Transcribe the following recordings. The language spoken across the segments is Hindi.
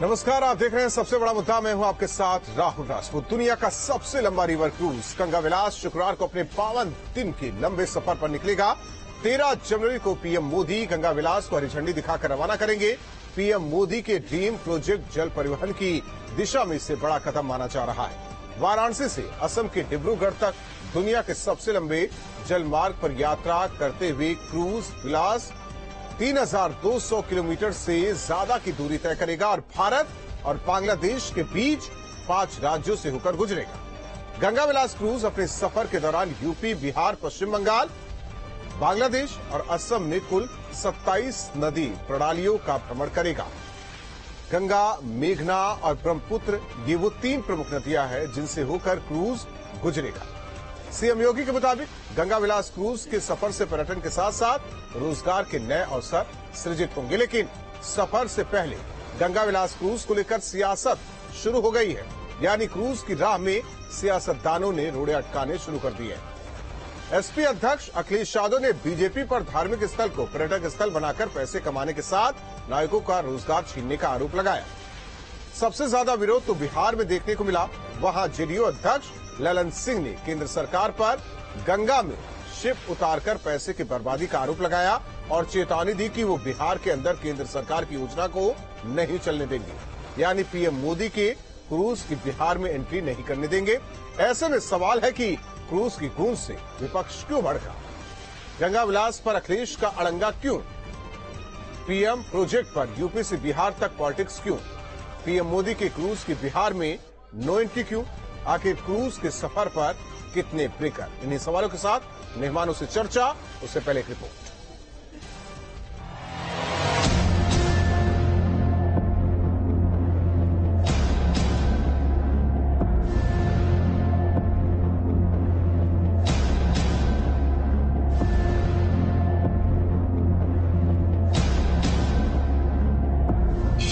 नमस्कार, आप देख रहे हैं सबसे बड़ा मुद्दा। मैं हूं आपके साथ राहुल राजपूत। दुनिया का सबसे लंबा रिवर क्रूज गंगा विलास शुक्रवार को अपने 52 दिन के लंबे सफर पर निकलेगा। 13 जनवरी को पीएम मोदी गंगा विलास को हरी झंडी दिखाकर रवाना करेंगे। पीएम मोदी के ड्रीम प्रोजेक्ट जल परिवहन की दिशा में इससे बड़ा कदम माना जा रहा है। वाराणसी से असम के डिब्रूगढ़ तक दुनिया के सबसे लंबे जल मार्ग पर यात्रा करते हुए क्रूज विलास 3200 किलोमीटर से ज्यादा की दूरी तय करेगा और भारत और बांग्लादेश के बीच 5 राज्यों से होकर गुजरेगा। गंगा विलास क्रूज अपने सफर के दौरान यूपी, बिहार, पश्चिम बंगाल, बांग्लादेश और असम में कुल 27 नदी प्रणालियों का भ्रमण करेगा। गंगा, मेघना और ब्रह्मपुत्र ये वो 3 प्रमुख नदियां हैं जिनसे होकर क्रूज गुजरेगा। सीएम योगी के मुताबिक गंगा विलास क्रूज के सफर से पर्यटन के साथ साथ रोजगार के नए अवसर सृजित होंगे। लेकिन सफर से पहले गंगा विलास क्रूज को लेकर सियासत शुरू हो गई है, यानी क्रूज की राह में सियासतदानों ने रोड़े अटकाने शुरू कर दिए हैं। एसपी अध्यक्ष अखिलेश यादव ने बीजेपी पर धार्मिक स्थल को पर्यटक स्थल बनाकर पैसे कमाने के साथ नागरिकों का रोजगार छीनने का आरोप लगाया। सबसे ज्यादा विरोध तो बिहार में देखने को मिला। वहां जेडीयू अध्यक्ष ललन सिंह ने केंद्र सरकार पर गंगा में शिप उतारकर पैसे की बर्बादी का आरोप लगाया और चेतावनी दी कि वो बिहार के अंदर केंद्र सरकार की योजना को नहीं चलने देंगे, यानी पीएम मोदी के क्रूज की बिहार में एंट्री नहीं करने देंगे। ऐसे में सवाल है कि क्रूज की गूंज से विपक्ष क्यों भड़का? गंगा विलास पर अखिलेश का अड़ंगा क्यों? पीएम प्रोजेक्ट पर यूपी से बिहार तक पॉलिटिक्स क्यों? पीएम मोदी के क्रूज की बिहार में नो एंट्री क्यों? आखिर क्रूज के सफर पर कितने ब्रेकर? इन्हीं सवालों के साथ मेहमानों से चर्चा। उससे पहले एक रिपोर्ट।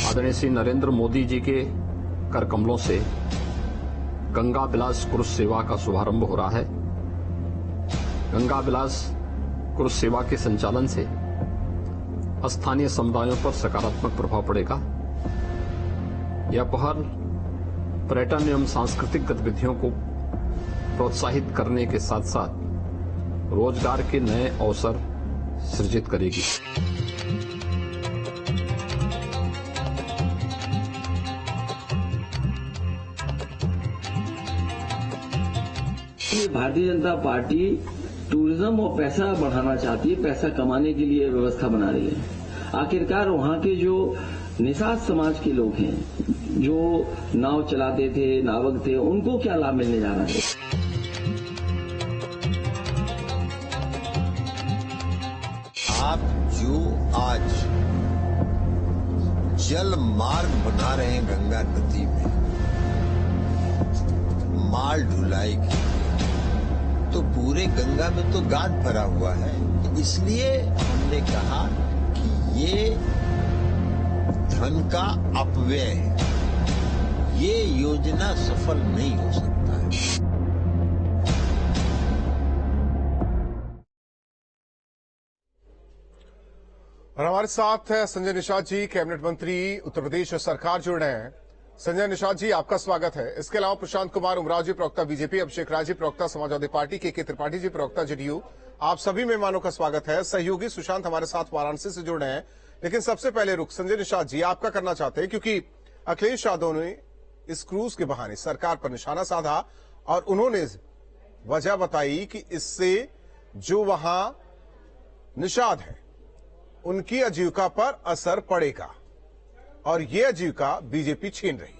आदरणीय श्री नरेंद्र मोदी जी के कर कमलों से गंगा विलास क्रूज सेवा का शुभारंभ हो रहा है। गंगा विलास क्रूज सेवा के संचालन से स्थानीय समुदायों पर सकारात्मक प्रभाव पड़ेगा। यह पहल पर्यटन एवं सांस्कृतिक गतिविधियों को प्रोत्साहित करने के साथ साथ रोजगार के नए अवसर सृजित करेगी। भारतीय जनता पार्टी टूरिज्म और पैसा बढ़ाना चाहती है, पैसा कमाने के लिए व्यवस्था बना रही है। आखिरकार वहां के जो निषाद समाज के लोग हैं, जो नाव चलाते थे, नावक थे, उनको क्या लाभ मिलने जा रहा है? आप जो आज जल मार्ग बना रहे हैं गंगा नदी में माल ढुलाई की, तो पूरे गंगा में तो गाद भरा हुआ है। इसलिए हमने कहा कि ये धन का अपव्यय है, ये योजना सफल नहीं हो सकता है। और हमारे साथ है संजय निषाद जी, कैबिनेट मंत्री, उत्तर प्रदेश सरकार जुड़ रहे हैं। संजय निषाद जी, आपका स्वागत है। इसके अलावा प्रशांत कुमार उमराव जी, प्रवक्ता बीजेपी, अभिषेक राय जी, प्रवक्ता समाजवादी पार्टी, के त्रिपाठी जी, प्रवक्ता जेडीयू, आप सभी मेहमानों का स्वागत है। सहयोगी सुशांत हमारे साथ वाराणसी से जुड़ रहे हैं। लेकिन सबसे पहले रुख संजय निषाद जी आपका करना चाहते हैं, क्योंकि अखिलेश यादव ने इस क्रूज के बहाने सरकार पर निशाना साधा और उन्होंने वजह बताई कि इससे जो वहां निषाद है उनकी आजीविका पर असर पड़ेगा और ये आजीविका बीजेपी छीन रही है।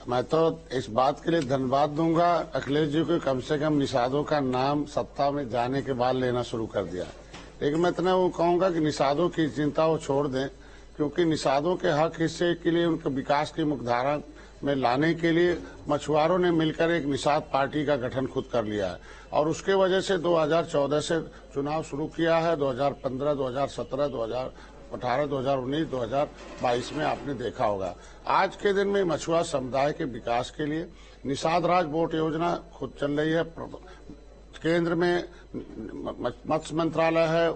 मैं तो इस बात के लिए धन्यवाद दूंगा अखिलेश जी को, कम से कम निषादों का नाम सत्ता में जाने के बाद लेना शुरू कर दिया। लेकिन मैं इतना वो कहूंगा कि निषादों की चिंता वो छोड़ दें, क्योंकि निषादों के हक हिस्से के लिए, उनके विकास की मुख्यधारा में लाने के लिए मछुआरों ने मिलकर एक निषाद पार्टी का गठन खुद कर लिया है और उसके वजह से 2014 से चुनाव शुरू किया है। 2015, 2017, 2018, 2019, 2022 में आपने देखा होगा। आज के दिन में मछुआ समुदाय के विकास के लिए निषाद राज बोट योजना खुद चल रही है। केंद्र में मत्स्य मंत्रालय है,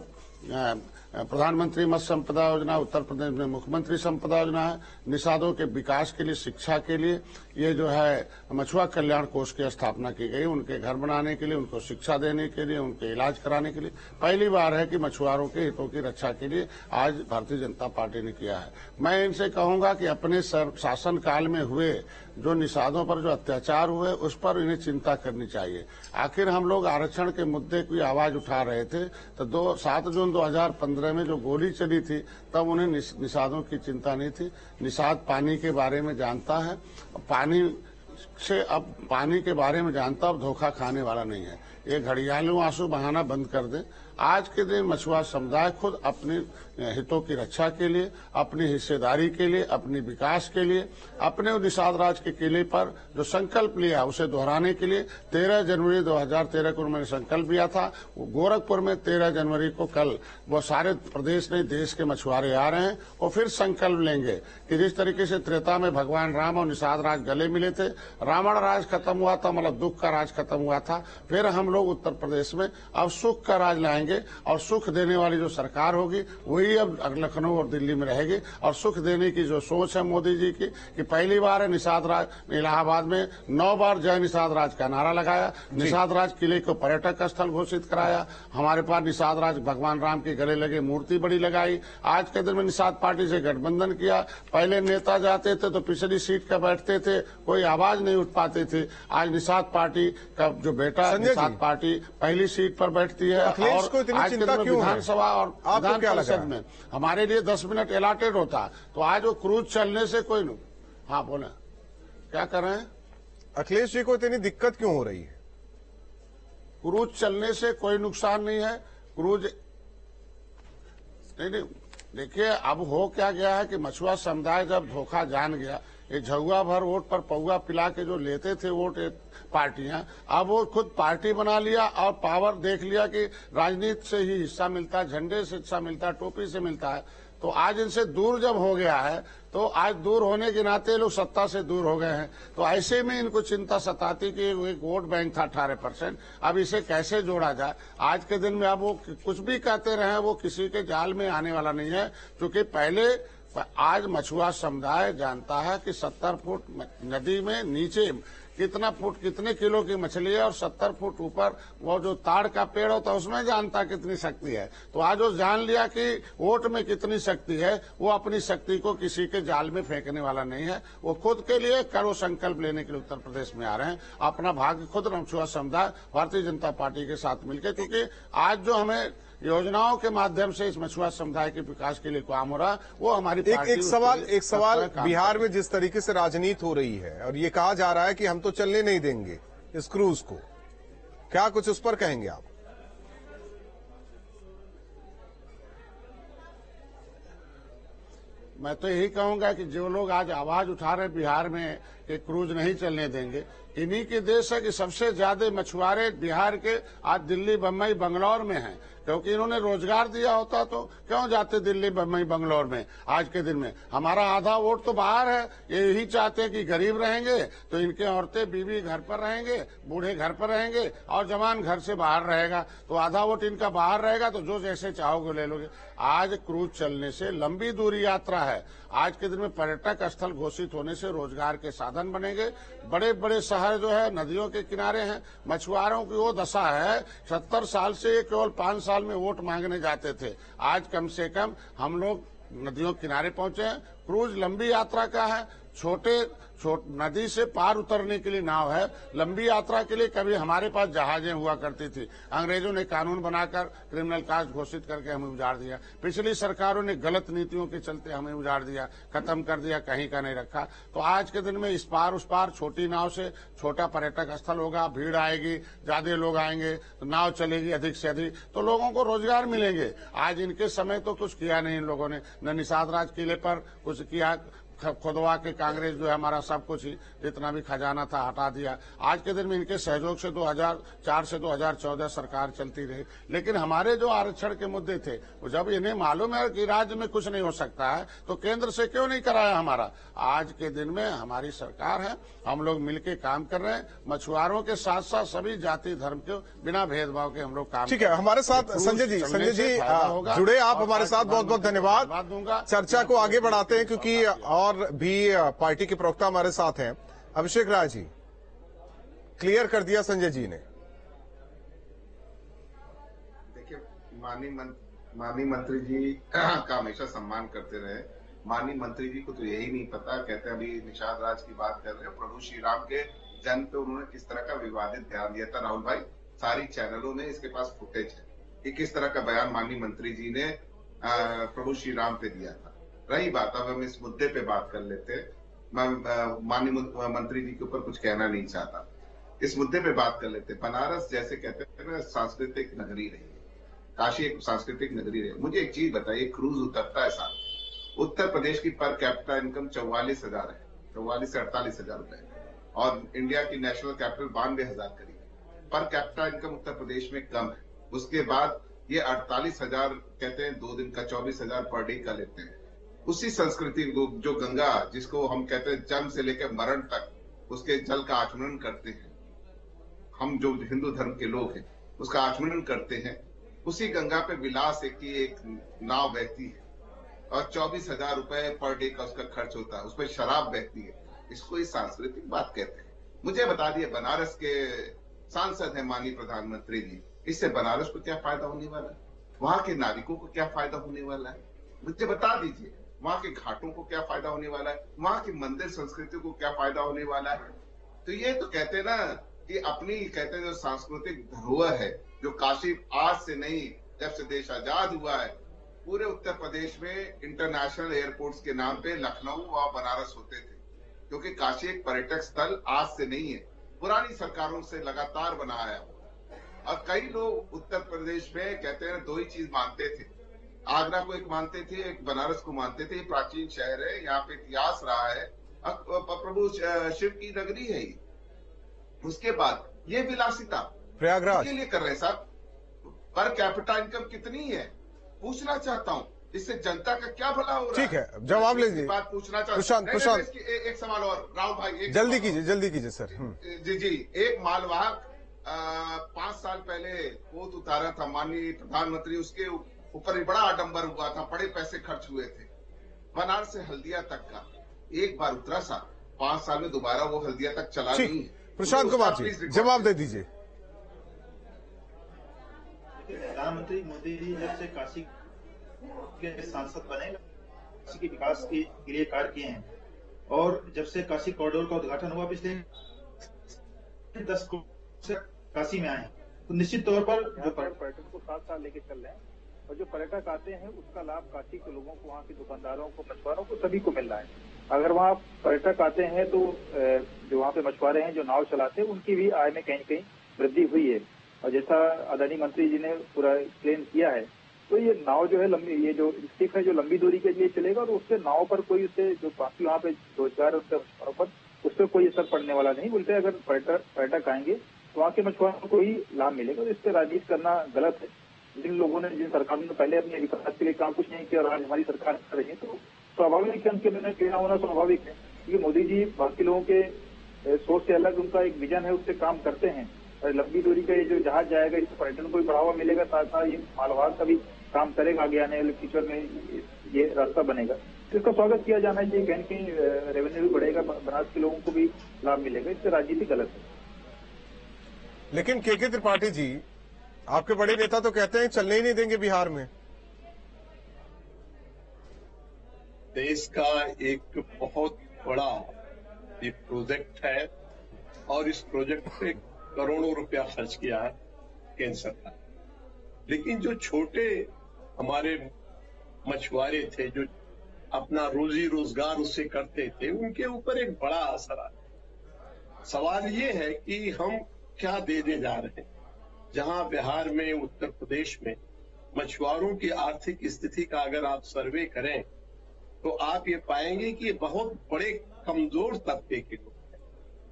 प्रधानमंत्री मत्स्य संपदा योजना, उत्तर प्रदेश में मुख्यमंत्री संपदा योजना है। निषादों के विकास के लिए, शिक्षा के लिए ये जो है मछुआ कल्याण कोष की स्थापना की गई, उनके घर बनाने के लिए, उनको शिक्षा देने के लिए, उनके इलाज कराने के लिए। पहली बार है कि मछुआरों के हितों की रक्षा के लिए आज भारतीय जनता पार्टी ने किया है। मैं इनसे कहूंगा कि अपने शासन काल में हुए जो निषादों पर जो अत्याचार हुए उस पर इन्हें चिंता करनी चाहिए। आखिर हम लोग आरक्षण के मुद्दे की आवाज उठा रहे थे तो 7 जून 2015 में जो गोली चली थी तब उन्हें निषादों की चिंता नहीं थी। निषाद पानी के बारे में जानता है, पानी के बारे में जानता, अब धोखा खाने वाला नहीं है। ये घड़ियालू आंसू बहाना बंद कर दें। आज के दिन मछुआ समुदाय खुद अपने हितों की रक्षा के लिए, अपनी हिस्सेदारी के लिए, अपने विकास के लिए, अपने निषाद राज के किले पर जो संकल्प लिया उसे दोहराने के लिए 13 जनवरी 2013 को उन्होंने संकल्प लिया था। गोरखपुर में 13 जनवरी को कल वो सारे प्रदेश नहीं देश के मछुआरे आ रहे हैं और फिर संकल्प लेंगे कि जिस तरीके से त्रेता में भगवान राम और निषाद राज गले मिले थे, रावण राज खत्म हुआ था, मतलब दुख का राज खत्म हुआ था, फिर हम लोग उत्तर प्रदेश में अब सुख का राज लाएंगे और सुख देने वाली जो सरकार होगी वही अब लखनऊ और दिल्ली में रहेगी। और सुख देने की जो सोच है मोदी जी की कि पहली बार है निषाद राज इलाहाबाद में 9 बार जय निषाद राज का नारा लगाया, निषाद राज किले को पर्यटक स्थल घोषित कराया, हमारे पास निषाद राज भगवान राम के गले लगे मूर्ति बड़ी लगाई। आज के दिन में निषाद पार्टी से गठबंधन किया। पहले नेता जाते थे तो पिछली सीट का बैठते थे, कोई आवाज नहीं उठ पाते थे। आज निषाद पार्टी का जो बेटा निषाद पार्टी पहली सीट पर बैठती है और आज के दिन विधानसभा और विधान परिषद में हमारे लिए 10 मिनट अलॉटेड होता, तो आज वो क्रूज चलने से कोई नहीं। हाँ बोले क्या कर रहे हैं? अखिलेश जी को इतनी दिक्कत क्यों हो रही है? क्रूज चलने से कोई नुकसान नहीं है। क्रूज नहीं, देखिए अब हो क्या गया है कि मछुआ समुदाय जब धोखा जान गया, ये झुआ भर वोट पर पौवा पिला के जो लेते थे वोट पार्टियां, अब वो खुद पार्टी बना लिया और पावर देख लिया कि राजनीति से ही हिस्सा मिलता है, झंडे से हिस्सा मिलता है, टोपी से मिलता है। तो आज इनसे दूर जब हो गया है तो आज दूर होने के नाते लोग सत्ता से दूर हो गए हैं। तो ऐसे में इनको चिंता सताती कि एक वोट बैंक था 18%, अब इसे कैसे जोड़ा जाए। आज के दिन में अब वो कुछ भी कहते रहे, वो किसी के जाल में आने वाला नहीं है, क्योंकि पहले आज मछुआ समुदाय जानता है कि 70 फुट नदी में नीचे कितना फुट कितने किलो की मछली है और 70 फुट ऊपर वो जो ताड़ का पेड़ होता है उसमें जानता कितनी शक्ति है। तो आज वो जान लिया कि वोट में कितनी शक्ति है, वो अपनी शक्ति को किसी के जाल में फेंकने वाला नहीं है। वो खुद के लिए करो संकल्प लेने के लिए उत्तर प्रदेश में आ रहे हैं। अपना भाग्य खुद मछुआ समुदाय भारतीय जनता पार्टी के साथ मिलकर, क्योंकि आज जो हमें योजनाओं के माध्यम से इस मछुआ समुदाय के विकास के लिए काम हो रहा, वो हमारी एक सवाल बिहार में जिस तरीके से राजनीति हो रही है और ये कहा जा रहा है कि हम तो चलने नहीं देंगे इस क्रूज को, क्या कुछ उस पर कहेंगे आप? मैं तो यही कहूंगा कि जो लोग आज आवाज उठा रहे बिहार में कि क्रूज नहीं चलने देंगे, इन्हीं के देश है कि सबसे ज्यादा मछुआरे बिहार के आज दिल्ली, बम्बई, बंगलौर में हैं, क्योंकि इन्होंने रोजगार दिया होता तो क्यों जाते दिल्ली, बम्बई, बंगलौर में। आज के दिन में हमारा आधा वोट तो बाहर है। ये यही चाहते हैं कि गरीब रहेंगे तो इनके औरतें बीवी घर पर रहेंगे, बूढ़े घर पर रहेंगे और जवान घर से बाहर रहेगा, तो आधा वोट इनका बाहर रहेगा, तो जो जैसे चाहोगे ले लोगे। आज क्रूज चलने से लंबी दूरी यात्रा है। आज के दिन में पर्यटक स्थल घोषित होने से रोजगार के साधन बनेंगे। बड़े बड़े शहर जो है नदियों के किनारे हैं। मछुआरों की वो दशा है, 70 साल से केवल 5 साल में वोट मांगने जाते थे, आज कम से कम हम लोग नदियों किनारे पहुंचे हैं। क्रूज लंबी यात्रा का है, छोटे नदी से पार उतरने के लिए नाव है। लंबी यात्रा के लिए कभी हमारे पास जहाजें हुआ करती थी, अंग्रेजों ने कानून बनाकर क्रिमिनल कास्ट घोषित करके हमें उजाड़ दिया। पिछली सरकारों ने गलत नीतियों के चलते हमें उजाड़ दिया, खत्म कर दिया, कहीं का नहीं रखा। तो आज के दिन में इस पार उस पार छोटी नाव से छोटा पर्यटक स्थल होगा, भीड़ आएगी, ज्यादा लोग आएंगे तो नाव चलेगी अधिक से अधिक, तो लोगों को रोजगार मिलेंगे। आज इनके समय तो कुछ किया नहीं इन लोगों ने, न निषाद राज किले पर कुछ किया, खुदवा के कांग्रेस जो है हमारा सब कुछ ही जितना भी खजाना था हटा दिया। आज के दिन में इनके सहयोग से 2004 से 2014 सरकार चलती रही, लेकिन हमारे जो आरक्षण के मुद्दे थे वो जब इन्हें मालूम है कि राज्य में कुछ नहीं हो सकता है तो केंद्र से क्यों नहीं कराया हमारा। आज के दिन में हमारी सरकार है, हम लोग मिलकर काम कर रहे हैं, मछुआरों के साथ साथ सभी जाति धर्म के बिना भेदभाव के हम लोग काम। ठीक है, हमारे साथ संजय जी जुड़े, आप हमारे साथ बहुत बहुत धन्यवाद दूंगा। चर्चा को आगे बढ़ाते हैं क्योंकि और भी पार्टी के प्रवक्ता हमारे साथ हैं। अभिषेक राय जी, क्लियर कर दिया संजय जी ने। देखिए, माननीय मंत्री जी का हमेशा सम्मान करते रहे। माननीय मंत्री जी को तो यही नहीं पता, कहते हैं अभी निषाद राज की बात कर रहे हैं, प्रभु श्री राम के जन्म पे उन्होंने किस तरह का विवादित ध्यान दिया था। राहुल भाई, सारी चैनलों ने इसके पास फुटेज है कि किस तरह का बयान माननीय मंत्री जी ने प्रभु श्री राम पे दिया था। रही बात, अब हम इस मुद्दे पे बात कर लेते हैं। मैं माननीय मंत्री जी के ऊपर कुछ कहना नहीं चाहता, इस मुद्दे पे बात कर लेते हैं। बनारस जैसे कहते हैं ना, सांस्कृतिक नगरी रही है, काशी एक सांस्कृतिक नगरी रही। मुझे एक चीज बताइए, क्रूज उतरता है साथ, उत्तर प्रदेश की पर कैपिटा इनकम 44,000 है, 44 से 48,000 रुपए, और इंडिया की नेशनल कैपिटल 92,000 करीब। Per capita income Uttar Pradesh में कम है। उसके बाद ये 48,000 कहते हैं 2 दिन का, 24,000 पर डे का लेते हैं। उसी संस्कृति जो गंगा, जिसको हम कहते हैं जन्म से लेकर मरण तक उसके जल का आचमन करते हैं, हम जो हिंदू धर्म के लोग हैं उसका आचमन करते हैं, उसी गंगा पे विलास एक नाव बहती है और 24,000 रुपए पर डे का उसका खर्च होता है, उस पर शराब बहती है। इसको ही सांस्कृतिक बात कहते हैं। मुझे बता दिए, बनारस के सांसद हैं माननीय प्रधानमंत्री जी, इससे बनारस को क्या फायदा होने वाला है, वहां के नागरिकों को क्या फायदा होने वाला है, मुझे बता दीजिए। वहां के घाटों को क्या फायदा होने वाला है, वहां की मंदिर संस्कृति को क्या फायदा होने वाला है। तो ये तो कहते हैं ना कि अपनी कहते हैं जो सांस्कृतिक धरोहर है, जो काशी आज से नहीं, जब से देश आजाद हुआ है, पूरे उत्तर प्रदेश में इंटरनेशनल एयरपोर्ट्स के नाम पे लखनऊ और बनारस होते थे, क्योंकि काशी एक पर्यटक स्थल आज से नहीं है, पुरानी सरकारों से लगातार बनाया है। और कई लोग उत्तर प्रदेश में कहते हैं 2 ही चीज मानते थे, आगरा को एक मानते थे, एक बनारस को मानते थे। प्राचीन शहर है, यहाँ पे इतिहास रहा है, प्रभु शिव की नगरी है। उसके बाद ये विलासिता प्रयागराज के लिए कर रहे हैं साहब। पर कैपिटा इनकम कितनी है पूछना चाहता हूँ, इससे जनता का क्या भला हो रहा है। ठीक है, जवाब लीजिए। बात पूछना चाहता प्रशांत एक सवाल और, राहुल भाई जल्दी कीजिए सर। जी, एक मालवाहक 5 साल पहले पोत उतारा था माननीय प्रधानमंत्री, उसके ऊपर बड़ा आडंबर हुआ था, बड़े पैसे खर्च हुए थे। बनारस से हल्दिया तक का एक बार उतरा सा, 5 साल में दोबारा वो हल्दिया तक चला नहीं है। प्रशांत कुमार जी, जवाब दे दीजिए। प्रधानमंत्री मोदी जी जब से काशी के सांसद बने, काशी के विकास के लिए कार्य किए हैं, और जब से काशी कॉरिडोर का उद्घाटन हुआ पिछले 10 से काशी में आए, तो निश्चित तौर पर जो पर्यटन को साथ साथ लेके चल रहे हैं, और जो पर्यटक आते हैं उसका लाभ काशी के लोगों को, वहाँ के दुकानदारों को, मछुआरों को, सभी को मिल रहा है। अगर वहाँ पर्यटक आते हैं तो जो वहाँ पे मछुआरे हैं, जो नाव चलाते हैं, उनकी भी आय में कहीं न कहीं वृद्धि हुई है। और जैसा आदरणीय मंत्री जी ने पूरा एक्सप्लेन किया है, तो ये नाव जो है लंबी, ये जो स्टिक है जो लंबी दूरी के लिए चलेगा, तो उससे नाव पर कोई, उससे जो बाकी वहाँ पे रोजगार उसके पर उस पर कोई असर पड़ने वाला नहीं। बोलते अगर पर्यटक आएंगे तो वहाँ के मछुआरों को ही लाभ मिलेगा। तो इस पर राजनीति करना गलत है। जिन लोगों ने, जिन सरकारों ने पहले अपने विकास के लिए काम कुछ नहीं किया और आज हमारी सरकार कर रही है, तो स्वाभाविक है उनके निर्णय लेना होना स्वाभाविक है, क्योंकि मोदी जी बाकी लोगों के सोच से अलग उनका एक विजन है, उससे काम करते हैं। और लंबी दूरी का ये जो जहाज जाएगा, इससे पर्यटन को भी बढ़ावा मिलेगा, साथ साथ ये मालवाहक का भी काम करेगा, आगे आने वाले फ्यूचर में ये रास्ता बनेगा। तो इसका स्वागत किया जाना चाहिए, कहीं कहीं रेवेन्यू भी बढ़ेगा, बनारस के लोगों को भी लाभ मिलेगा। इससे राजनीति गलत है। लेकिन के त्रिपाठी जी, आपके बड़े नेता तो कहते हैं चलने ही नहीं देंगे बिहार में। देश का एक बहुत बड़ा ये प्रोजेक्ट है, और इस प्रोजेक्ट पे करोड़ों रुपया खर्च किया है केंद्र सरकार। लेकिन जो छोटे हमारे मछुआरे थे, जो अपना रोजी रोजगार उससे करते थे, उनके ऊपर एक बड़ा असर आया। सवाल ये है कि हम क्या देने जा रहे हैं। जहां बिहार में, उत्तर प्रदेश में मछुआरों की आर्थिक स्थिति का अगर आप सर्वे करें तो आप ये पाएंगे कि ये बहुत बड़े कमजोर तबके के लोग हैं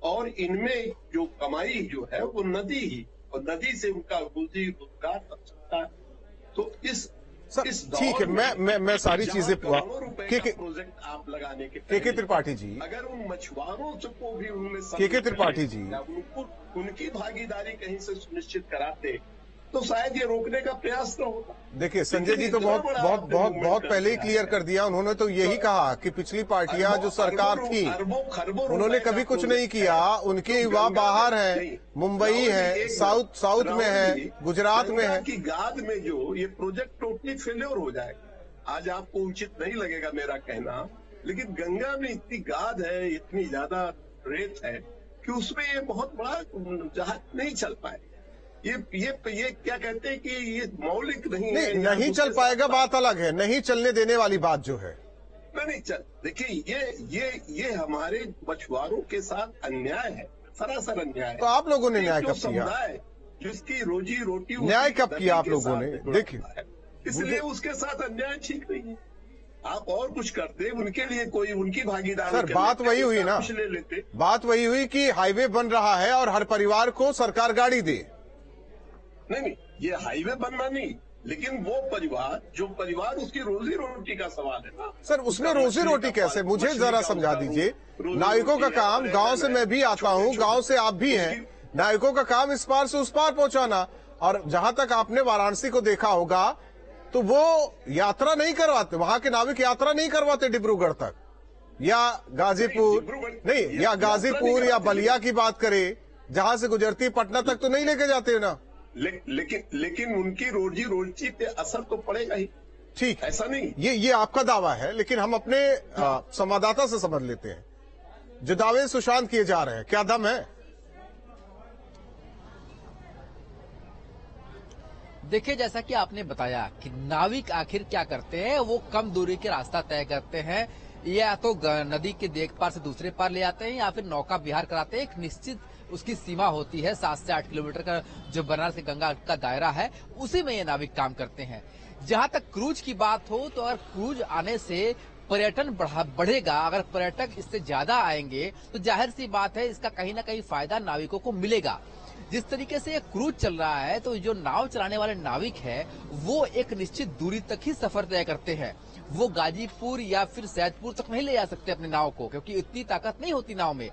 और इनमें जो कमाई जो है वो नदी ही, और नदी से उनका रोजी रोजगार बन सकता है। तो इस ठीक है, मैं सारी चीजें प्रोजेक्ट आप लगाने के त्रिपाठी जी, अगर उन मछुआरों को भी उनमें त्रिपाठी जी उनकी भागीदारी कहीं से सुनिश्चित कराते तो शायद ये रोकने का प्रयास न होता। देखिए संजय जी तो बहुत पहले ही क्लियर कर दिया। उन्होंने तो यही कहा कि पिछली पार्टियां जो सरकार थी उन्होंने कभी कुछ नहीं किया। उनके युवा बाहर हैं, मुंबई है, साउथ में है, गुजरात में है। की गाद में जो ये प्रोजेक्ट टोटली फेल्योर हो जाएगा। आज आपको उचित नहीं लगेगा मेरा कहना, लेकिन गंगा में इतनी गाद है, इतनी ज्यादा रेत है कि उसमें ये बहुत बड़ा जहाज नहीं चल पाए। ये क्या कहते हैं कि ये मौलिक नहीं चल पाएगा, बात अलग है। नहीं चलने देने वाली बात जो है नहीं चल। देखिए ये हमारे मछुआरों के साथ अन्याय है, सरासर अन्याय है। तो आप लोगों ने न्याय कब किया? जिसकी रोजी रोटी न्याय कब किया आप लोगों ने? देखिए इसलिए उसके साथ अन्याय ठीक नहीं है। आप और कुछ करते, उनके लिए कोई उनकी भागीदारी। सर बात वही हुई ना, बात वही हुई कि हाईवे बन रहा है और हर परिवार को सरकार गाड़ी दे। नहीं, ये हाईवे बनना नहीं, लेकिन वो जो परिवार उसकी रोजी रोटी का सवाल है ना। सर उसमें रोजी रोटी कैसे, मुझे जरा समझा दीजिए। नाविकों का काम, गांव से मैं भी आता हूं, गांव से आप भी हैं, नाविकों का काम इस पार से उस पार पहुंचाना। और जहां तक आपने वाराणसी को देखा होगा तो वो यात्रा नहीं करवाते, वहां के नाविक यात्रा नहीं करवाते डिब्रूगढ़ तक या गाजीपुर नहीं, या गाजीपुर या बलिया की बात करें, जहां से गुजरती पटना तक तो नहीं लेके जाते ना। लेकिन उनकी रोजी रोटी पे असर तो पड़ेगा ही। ठीक, ऐसा नहीं, ये आपका दावा है, लेकिन हम अपने संवाददाता से समझ लेते हैं जो दावे सुशांत किए जा रहे हैं, क्या दम है? देखिए जैसा कि आपने बताया कि नाविक आखिर क्या करते हैं, वो कम दूरी के रास्ता तय करते हैं, या तो नदी के एक पार से दूसरे पार ले आते हैं या फिर नौका विहार कराते हैं। एक निश्चित उसकी सीमा होती है, 7 से 8 किलोमीटर का जो बनारस से गंगा का दायरा है, उसी में ये नाविक काम करते हैं। जहां तक क्रूज की बात हो तो अगर क्रूज आने से पर्यटन बढ़ेगा, अगर पर्यटक इससे ज्यादा आएंगे तो जाहिर सी बात है इसका कहीं ना कहीं फायदा नाविकों को मिलेगा। जिस तरीके से ये क्रूज चल रहा है तो जो नाव चलाने वाले नाविक है वो एक निश्चित दूरी तक ही सफर तय करते हैं। वो गाजीपुर या फिर सैदपुर तक नहीं ले जा सकते अपने नाव को, क्योंकि इतनी ताकत नहीं होती नाव में।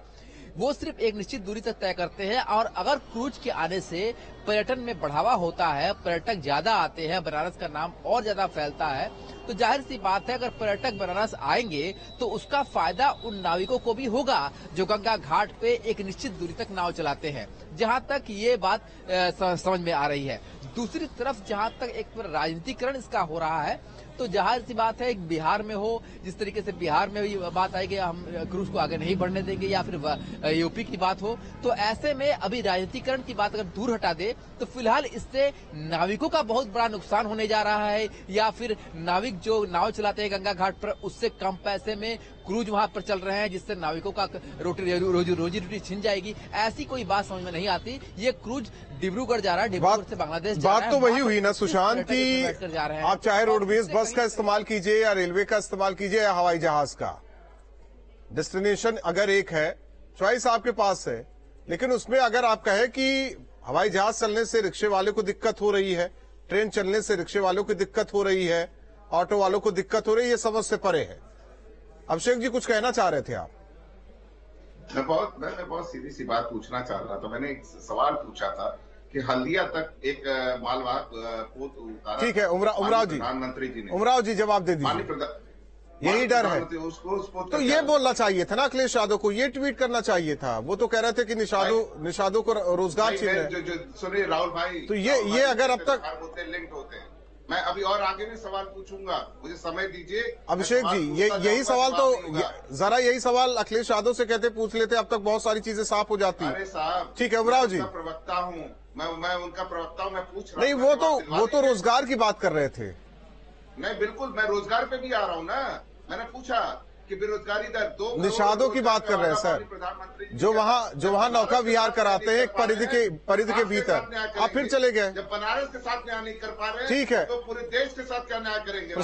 वो सिर्फ एक निश्चित दूरी तक तय करते हैं। और अगर क्रूज के आने से पर्यटन में बढ़ावा होता है, पर्यटक ज्यादा आते हैं, बनारस का नाम और ज्यादा फैलता है, तो जाहिर सी बात है अगर पर्यटक बनारस आएंगे तो उसका फायदा उन नाविकों को भी होगा जो गंगा घाट पे एक निश्चित दूरी तक नाव चलाते हैं। जहां तक ये बात समझ में आ रही है। दूसरी तरफ जहां तक एक राजनीतिकरण इसका हो रहा है तो जाहिर सी बात है एक बिहार में हो, जिस तरीके से बिहार में भी बात आई कि हम क्रूज को आगे नहीं बढ़ने देंगे, या फिर यूपी की बात हो, तो ऐसे में अभी राजनीतिकरण की बात अगर दूर हटा दे तो फिलहाल इससे नाविकों का बहुत बड़ा नुकसान होने जा रहा है, या फिर नाविक जो नाव चलाते हैं गंगा घाट पर उससे कम पैसे में क्रूज वहां पर चल रहे हैं, जिससे नाविकों का रोजी रोटी छिन जाएगी। ऐसी कोई बात समझ में नहीं आती। ये क्रूज डिब्रूगढ़ जा रहा है, डिब्रूगढ़ से बांग्लादेश जा रहा है। बात तो वही हुई ना सुशांत की आप चाहे रोडवेज बस का इस्तेमाल कीजिए या रेलवे का इस्तेमाल कीजिए या हवाई जहाज का, डेस्टिनेशन अगर एक है, चॉइस आपके पास है। लेकिन उसमें अगर आप कहें कि हवाई जहाज चलने से रिक्शे वाले को दिक्कत हो रही है, ट्रेन चलने से रिक्शे वालों को दिक्कत हो रही है, ऑटो वालों को दिक्कत हो रही है, ये समझ से परे है। अभिषेक जी कुछ कहना चाह रहे थे आप? मैं बहुत सीधी सी बात पूछना चाह रहा था। मैंने एक सवाल पूछा था कि हल्दिया तक एक मालवाहक पोत उतारा। ठीक है, उमराव जी, प्रधानमंत्री जी ने, उमराव जी जवाब दे दीजिए। यही डर है तो ये बोलना चाहिए था ना अखिलेश यादव को, ये ट्वीट करना चाहिए था। वो तो कह रहे थे कि निषादों को रोजगार छीन रहे। सुनिए राहुल भाई, तो ये अगर अब तक लिंक्ड होते हैं, मैं अभी और आगे भी सवाल पूछूंगा, मुझे समय दीजिए। अभिषेक जी यही सवाल तो जरा यही सवाल अखिलेश यादव से कहते पूछ लेते, अब तक बहुत सारी चीजें साफ हो जाती। अरे साहब ठीक है उमराव जी, प्रवक्ता हूँ मैं उनका प्रवक्ता हूँ, मैं पूछ रहा नहीं वो तो रोजगार की बात कर रहे थे। नहीं बिल्कुल, मैं रोजगार पे भी आ रहा हूँ ना। मैंने पूछा कि बेरोजगारी दर 2 करोड़ निषादों की बात कर रहे हैं सर, प्रधानमंत्री जो वहां नौका विहार कराते हैं एक परिधि के भीतर, आप फिर चले गए। जब बनारस के साथ न्याय नहीं कर पा रहे ठीक है, तो पूरे देश के साथ क्या न्याय करेंगे?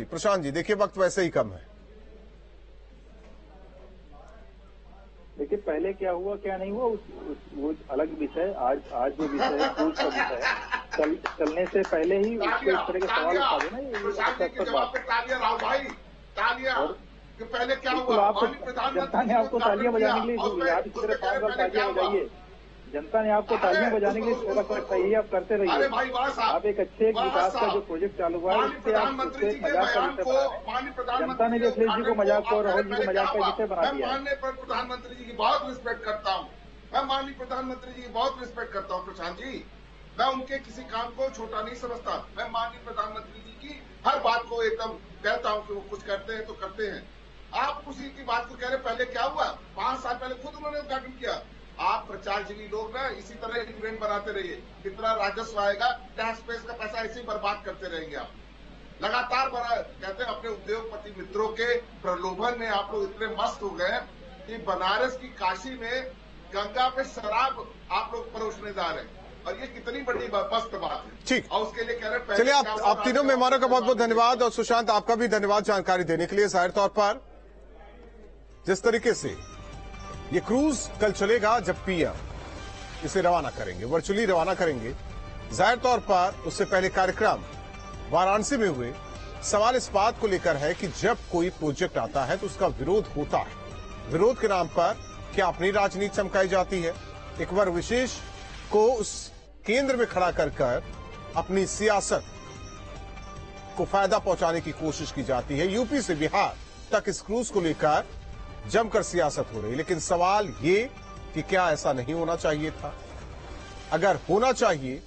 प्रशांत जी देखिए वक्त वैसे ही कम है। देखिए पहले क्या हुआ क्या नहीं हुआ वो अलग विषय। आज जो विषय है क्रूज का विषय है, चलने से पहले ही उसको इस तरह के सवाल उठा देना ये राहुल भाई तालियां कि पहले क्या हुआ? जनता ने आपको तालियां बजाने के लिए आप इस तरह 5 बार तालियां बजाइए। जनता ने आपको तालियां बजाने के लिए थोड़ा सा सही आप करते रहिए। आप एक अच्छे विकास का जो प्रोजेक्ट चालू हुआ है उससे आप मजाक का विषय बना रहे हैं। जनता ने भी अखिलेश जी को मजाक को, राहुल जी को मजाक का विषय बना दिया है। माननीय प्रधानमंत्री जी की बहुत रिस्पेक्ट करता हूँ, मैं माननीय प्रधानमंत्री जी की बहुत रिस्पेक्ट करता हूँ प्रशांत जी। मैं उनके किसी काम को छोटा नहीं समझता। मैं माननीय प्रधानमंत्री जी की हर बात को एकदम कहता हूँ कि वो कुछ करते हैं तो करते हैं। आप उसी की बात को कह रहे, पहले क्या हुआ? 5 साल पहले खुद उन्होंने उद्घाटन किया। आप प्रचारजीवी लोग ना इसी तरह इवेंट बनाते रहिए, कितना राजस्व आएगा, टैक्स पेस का पैसा ऐसे ही बर्बाद करते रहेंगे आप। लगातार कहते हैं अपने उद्योगपति मित्रों के प्रलोभन में आप लोग इतने मस्त हो गए कि बनारस की काशी में गंगा पे शराब आप लोग परोसने जा रहे हैं, और ये कितनी बड़ी मस्त बात है। ठीक, और उसके लिए कह रहे हैं चलिए आप तीनों मेहमानों का बहुत बहुत धन्यवाद, और सुशांत आपका भी धन्यवाद जानकारी देने के लिए। जाहिर तौर पर जिस तरीके से ये क्रूज कल चलेगा, जब पीएम इसे रवाना करेंगे, वर्चुअली रवाना करेंगे, जाहिर तौर पर उससे पहले कार्यक्रम वाराणसी में हुए। सवाल इस बात को लेकर है कि जब कोई प्रोजेक्ट आता है तो उसका विरोध होता है, विरोध के नाम पर क्या अपनी राजनीति चमकाई जाती है, एक बार विशेष को उस केंद्र में खड़ा कर अपनी सियासत को फायदा पहुंचाने की कोशिश की जाती है। यूपी से बिहार तक इस क्रूज को लेकर जमकर सियासत हो रही है, लेकिन सवाल ये कि क्या ऐसा नहीं होना चाहिए था? अगर होना चाहिए